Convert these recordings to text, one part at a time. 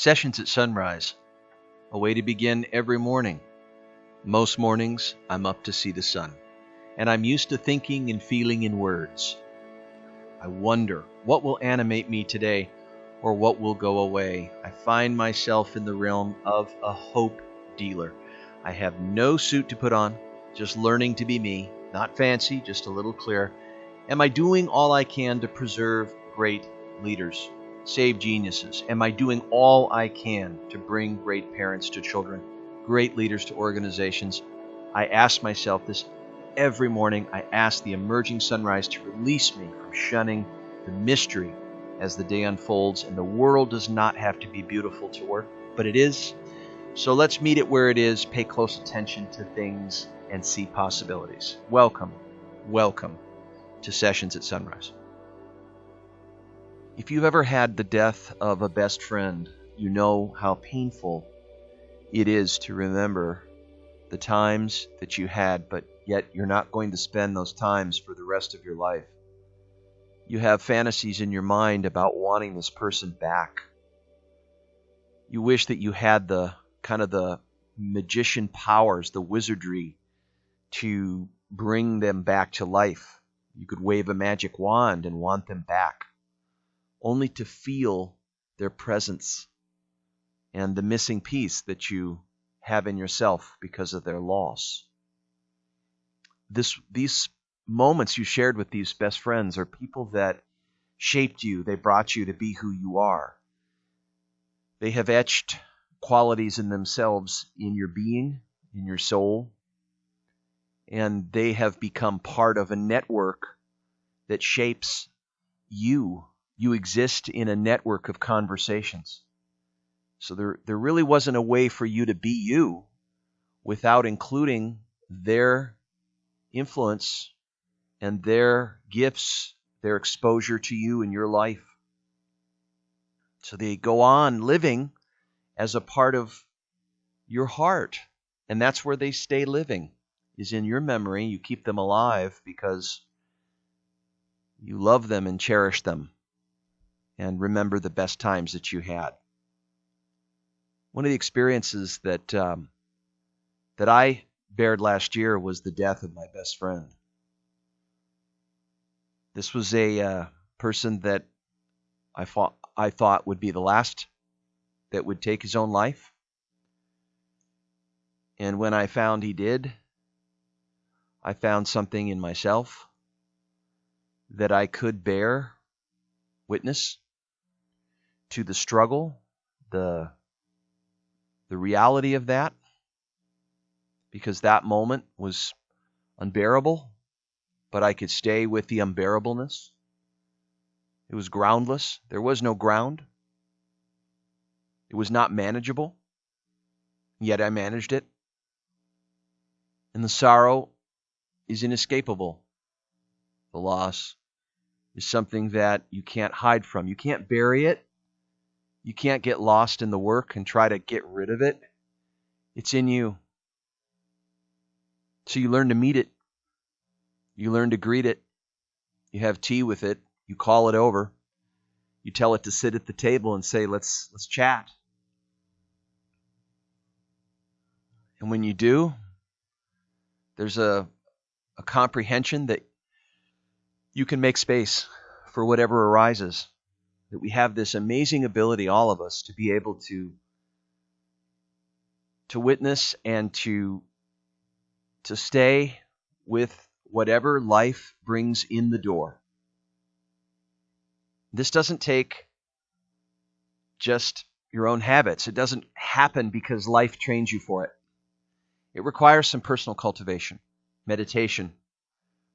Sessions at sunrise, a way to begin every morning. Most mornings, I'm up to see the sun, and I'm used to thinking and feeling in words. I wonder what will animate me today, or what will go away. I find myself in the realm of a hope dealer. I have no suit to put on, just learning to be me, not fancy, just a little clear. Am I doing all I can to preserve great leaders? Save geniuses? Am I doing all I can to bring great parents to children, great leaders to organizations? I ask myself this every morning. I ask the emerging sunrise to release me from shunning the mystery as the day unfolds, and the world does not have to be beautiful to work, but it is. So let's meet it where it is, pay close attention to things, and see possibilities. Welcome to Sessions at Sunrise. If you've ever had the death of a best friend, you know how painful it is to remember the times that you had, but yet you're not going to spend those times for the rest of your life. You have fantasies in your mind about wanting this person back. You wish that you had the magician powers, the wizardry, to bring them back to life. You could wave a magic wand and want them back, only to feel their presence and the missing piece that you have in yourself because of their loss. These moments you shared with these best friends are people that shaped you. They brought you to be who you are. They have etched qualities in themselves, in your being, in your soul, and they have become part of a network that shapes you. You exist in a network of conversations. So there really wasn't a way for you to be you without including their influence and their gifts, their exposure to you in your life. So they go on living as a part of your heart, and that's where they stay living, is in your memory. You keep them alive because you love them and cherish them and remember the best times that you had. One of the experiences that I bared last year was the death of my best friend. This was a person that I thought would be the last that would take his own life. And when I found he did, I found something in myself that I could bear witness to the struggle, the reality of that, because that moment was unbearable, but I could stay with the unbearableness. It was groundless. There was no ground. It was not manageable, yet I managed it. And the sorrow is inescapable. The loss is something that you can't hide from. You can't bury it. You can't get lost in the work and try to get rid of it. It's in you. So you learn to meet it. You learn to greet it. You have tea with it. You call it over. You tell it to sit at the table and say, let's chat. And when you do, there's a comprehension that you can make space for whatever arises. That we have this amazing ability, all of us, to be able to witness and to stay with whatever life brings in the door. This doesn't take just your own habits. It doesn't happen because life trains you for it. It requires some personal cultivation, meditation,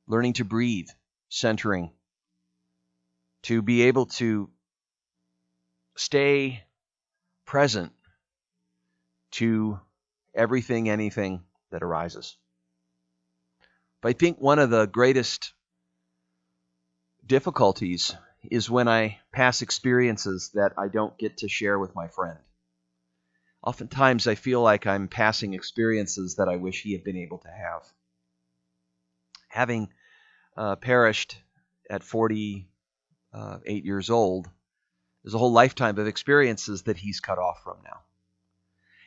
learning to breathe, centering, to be able to stay present to everything, anything that arises. But I think one of the greatest difficulties is when I pass experiences that I don't get to share with my friend. Oftentimes I feel like I'm passing experiences that I wish he had been able to have. Having perished at 48 years old, There's a whole lifetime of experiences that he's cut off from now.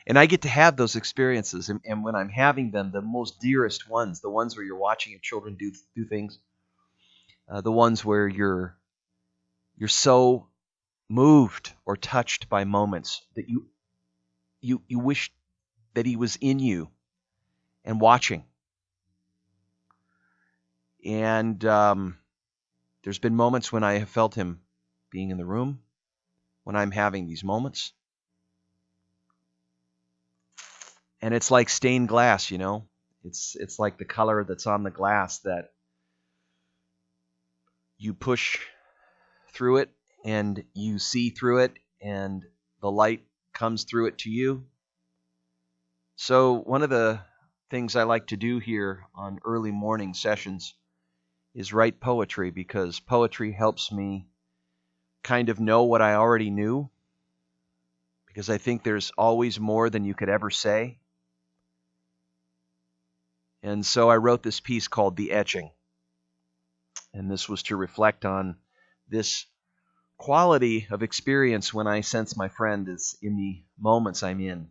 And I get to have those experiences. And when I'm having them, the most dearest ones, the ones where you're watching your children do things, the ones where you're so moved or touched by moments that you wish that he was in you and watching. And there's been moments when I have felt him being in the room, when I'm having these moments. And it's like stained glass, you know. It's like the color that's on the glass that you push through it and you see through it and the light comes through it to you. So one of the things I like to do here on early morning sessions is write poetry, because poetry helps me kind of know what I already knew, because I think there's always more than you could ever say. And so I wrote this piece called The Etching. And this was to reflect on this quality of experience when I sense my friend is in the moments I'm in.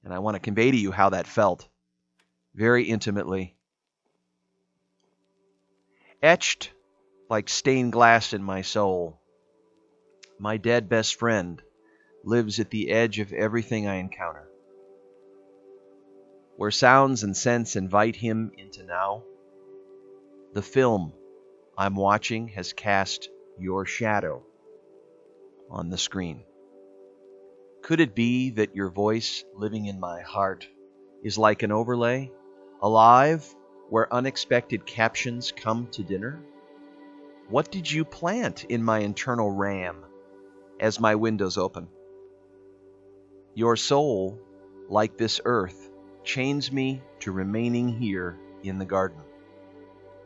And I want to convey to you how that felt very intimately. Etched like stained glass in my soul, my dead best friend lives at the edge of everything I encounter. Where sounds and scents invite him into now, the film I'm watching has cast your shadow on the screen. Could it be that your voice living in my heart is like an overlay, alive where unexpected captions come to dinner? What did you plant in my internal RAM as my windows open? Your soul, like this earth, chains me to remaining here in the garden.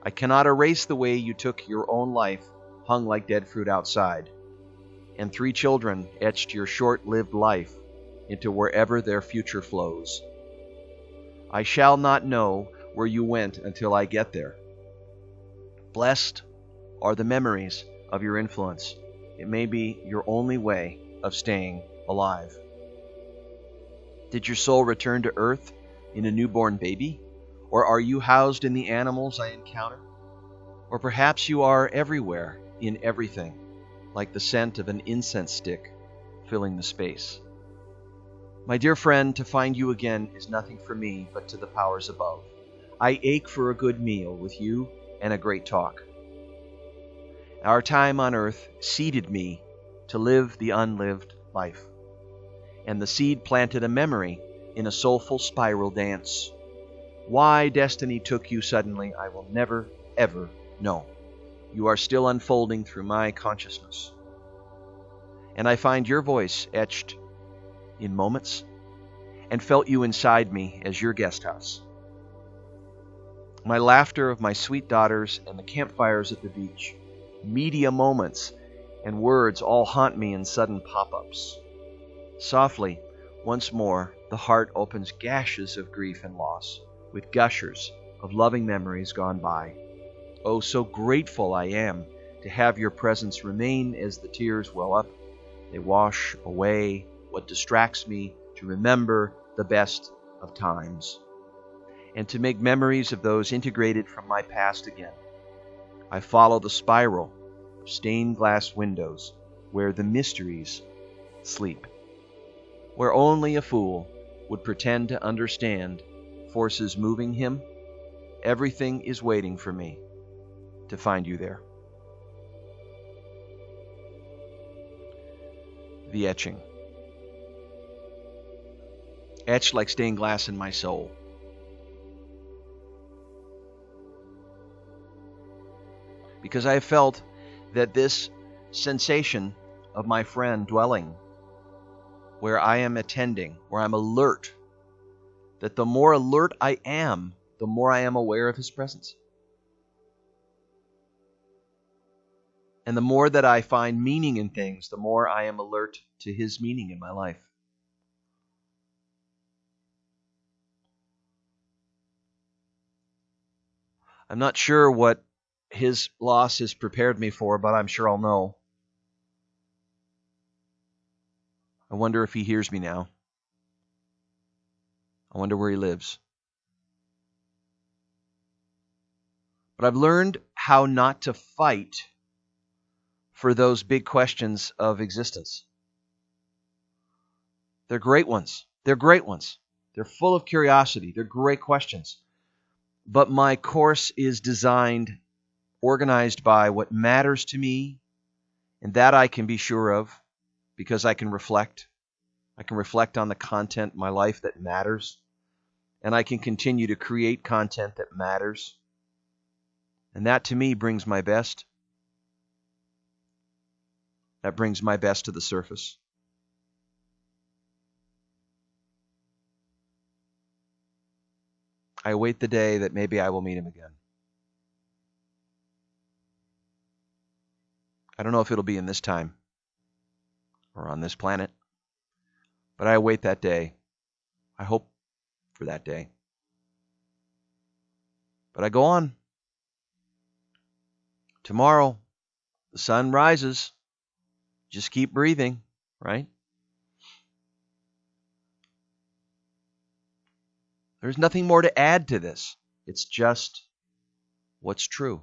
I cannot erase the way you took your own life, hung like dead fruit outside, and 3 children etched your short-lived life into wherever their future flows. I shall not know where you went until I get there. Blessed are the memories of your influence. It may be your only way of staying alive. Did your soul return to earth in a newborn baby? Or are you housed in the animals I encounter? Or perhaps you are everywhere in everything, like the scent of an incense stick filling the space. My dear friend, to find you again is nothing for me but to the powers above. I ache for a good meal with you and a great talk. Our time on earth seeded me to live the unlived life, and the seed planted a memory in a soulful spiral dance. Why destiny took you suddenly, I will never, ever know. You are still unfolding through my consciousness. And I find your voice etched in moments and felt you inside me as your guest house. My laughter of my sweet daughters and the campfires at the beach, media moments and words all haunt me in sudden pop-ups. Softly, once more, the heart opens gashes of grief and loss, with gushers of loving memories gone by. Oh, so grateful I am to have your presence remain as the tears well up. They wash away what distracts me to remember the best of times, and to make memories of those integrated from my past again. I follow the spiral of stained glass windows where the mysteries sleep, where only a fool would pretend to understand forces moving him. Everything is waiting for me to find you there. The Etching. Etched like stained glass in my soul. Because I have felt that this sensation of my friend dwelling where I am attending, where I'm alert, that the more alert I am, the more I am aware of his presence. And the more that I find meaning in things, the more I am alert to his meaning in my life. I'm not sure what his loss has prepared me for, but I'm sure I'll know. I wonder if he hears me now. I wonder where he lives. But I've learned how not to fight for those big questions of existence. They're great ones. They're great ones. They're full of curiosity. They're great questions. But my course is designed, organized by what matters to me, and that I can be sure of because I can reflect. I can reflect on the content in my life that matters, and I can continue to create content that matters. And that to me brings my best. That brings my best to the surface. I await the day that maybe I will meet him again. I don't know if it'll be in this time or on this planet, but I await that day. I hope for that day. But I go on. Tomorrow, the sun rises. Just keep breathing, right? There's nothing more to add to this. It's just what's true.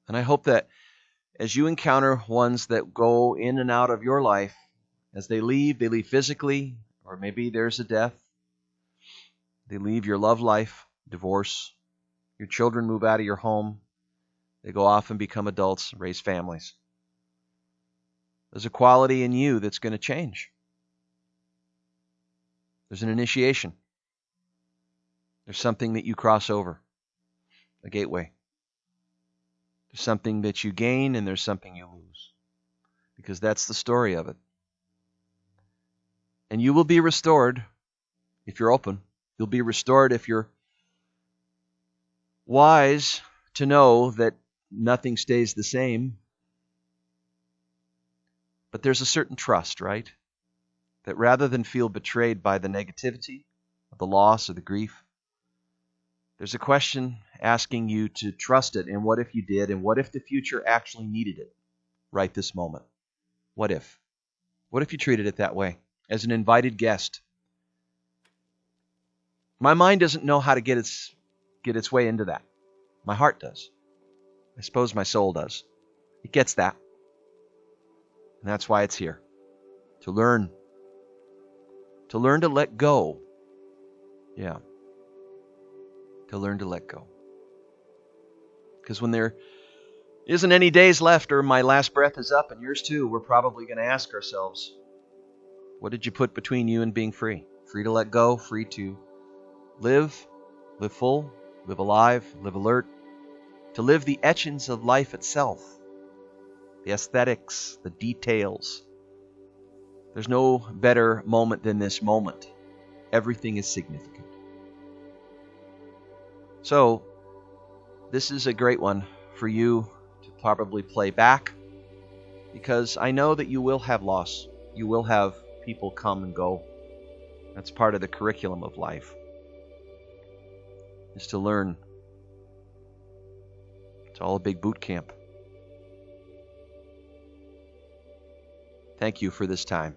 And I hope that as you encounter ones that go in and out of your life, as they leave physically, or maybe there's a death. They leave your love life, divorce. Your children move out of your home. They go off and become adults, raise families. There's a quality in you that's going to change. There's an initiation. There's something that you cross over, a gateway. There's something that you gain and there's something you lose. Because that's the story of it. And you will be restored if you're open. You'll be restored if you're wise to know that nothing stays the same. But there's a certain trust, right? That rather than feel betrayed by the negativity of the loss or the grief, there's a question asking you to trust it. And what if you did? And what if the future actually needed it right this moment? What if? What if you treated it that way, as an invited guest? My mind doesn't know how to get its way into that. My heart does. I suppose my soul does. It gets that. And that's why it's here. To learn. To learn to let go. Yeah. To learn to let go. Because when there isn't any days left or my last breath is up and yours too, we're probably going to ask ourselves, what did you put between you and being free? Free to let go, free to live full, live alive, live alert, to live the etchings of life itself, the aesthetics, the details. There's no better moment than this moment. Everything is significant. So, this is a great one for you to probably play back, because I know that you will have loss. You will have people come and go. That's part of the curriculum of life, is to learn. It's all a big boot camp. Thank you for this time.